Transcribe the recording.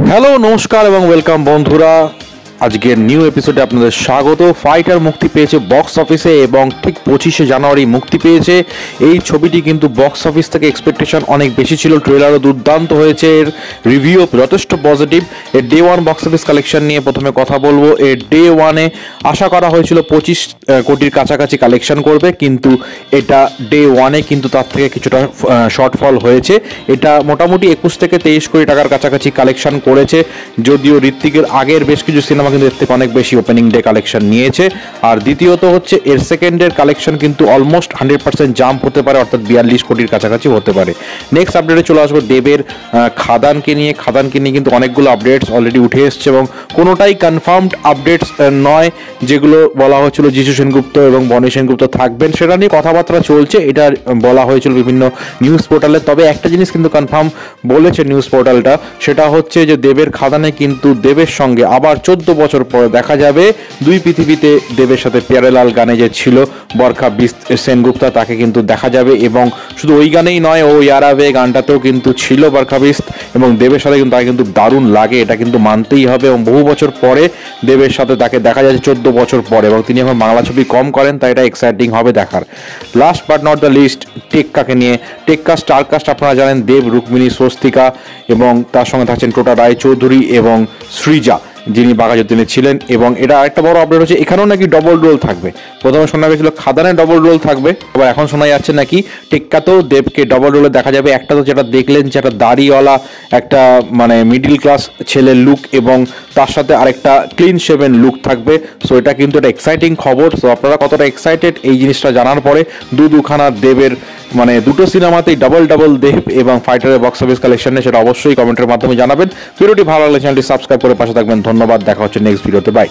Hello নমস্কার এবং welcome বন্ধুরা, আজকের নিউ এপিসোডে আপনাদের স্বাগত। ফাইটার মুক্তি পেয়েছে বক্স অফিসে এবং ঠিক 25শে জানুয়ারি মুক্তি পেয়েছে। এই ছবিটি কিন্তু বক্স অফিস থেকে এক্সপেকটেশন অনেক বেশি ছিল, ট্রেলারও দুর্দান্ত হয়েছে, এর রিভিউ যথেষ্ট পজিটিভ। এর day one box office collection নিয়ে প্রথমে কথা বলবো। এর ডে ওয়ানে আশা করা হয়েছিল 25 কোটির কাছাকাছি কালেকশন করবে, কিন্তু এটা ডে ওয়ানে কিন্তু তার থেকে কিছুটা শর্টফল হয়েছে। এটা মোটামুটি 21 থেকে 23 কোটি টাকার কাছাকাছি কালেকশন করেছে, যদিও ঋত্বিকের আগের বেশ কিছু সিনেমা কিন্তু এর থেকে অনেক বেশি ওপেনিং ডে কালেকশন নিয়েছে। আর দ্বিতীয়ত হচ্ছে এর সেকেন্ডের কালেকশন কিন্তু অলমোস্ট 100% জাম্প হতে পারে, অর্থাৎ 42 কোটির কাছাকাছি হতে পারে। নেক্সট আপডেটে চলে আসবো দেবের খাদানকে নিয়ে কিন্তু অনেকগুলো আপডেটস অলরেডি উঠে এসছে এবং কোনোটাই কনফার্মড আপডেটস নয়। যেগুলো বলা হয়েছিল যিশু সেনগুপ্ত এবং বনি সেনগুপ্ত থাকবেন, সেটা নিয়ে কথাবার্তা চলছে, এটা বলা হয়েছিল বিভিন্ন নিউজ পোর্টালে। তবে একটা জিনিস কিন্তু কনফার্ম বলেছে নিউজ পোর্টালটা, সেটা হচ্ছে যে দেবের খাদানে কিন্তু দেবের সঙ্গে আবার 14 বছর পরে দেখা যাবে দুই পৃথিবীতে। দেবের সাথে প্যারালাল গানে যে ছিল বরখা সেনগুপ্তা, তাকে কিন্তু দেখা যাবে। এবং শুধু ওই গানেই নয়, ও ইয়ারাবে গানটাতেও কিন্তু ছিল বরখা বিস্ত, এবং দেবের সাথে কিন্তু তাকে কিন্তু দারুণ লাগে, এটা কিন্তু মানতেই হবে। এবং বহু বছর পরে দেবের সাথে তাকে দেখা যাচ্ছে 14 বছর পরে, এবং তিনি এখন বাংলা ছবি কম করেন, তাই এটা এক্সাইটিং হবে দেখার। Last but not the least, টেক্কাকে নিয়ে। টেক্কা স্টারকাস্ট আপনারা জানেন, দেব, রুক্মিণী, স্বস্তিকা এবং তার সঙ্গে থাকছেন টোটা রায়চৌধুরী এবং সৃজা, যিনি বাঘাযতীনে ছিলেন। এবং এটা আরেকটা বড় আপডেট হচ্ছে, এখানেও নাকি ডবল রোল থাকবে। প্রথমে শোনা গেছিল খাদানে ডবল রোল থাকবে, আবার এখন শোনা যাচ্ছে নাকি টেক্কাতেও দেবকে ডবল রোলে দেখা যাবে। একটা তো যেটা দেখলেন, যেটা দাড়িওয়ালা একটা মানে মিডিল ক্লাস ছেলের লুক, এবং তার সাথে আরেকটা ক্লিন শেভেন লুক থাকবে। সো এটা কিন্তু একটা এক্সাইটিং খবর। সো আপনারা কতটা এক্সাইটেড এই জিনিসটা জানার পরে, দুখানা দেবের মানে দুটো সিনেমাতেই ডাবল দেব এবং ফাইটারের বক্স অফিস কালেকশনে, সেটা অবশ্যই কমেন্টের মাধ্যমে জানাবেন। ভিডিওটি ভালো লাগলে চ্যানেলটি সাবস্ক্রাইব করে পাশে থাকবেন। ধন্যবাদ, দেখা হচ্ছে নেক্সট ভিডিওতে, বাই।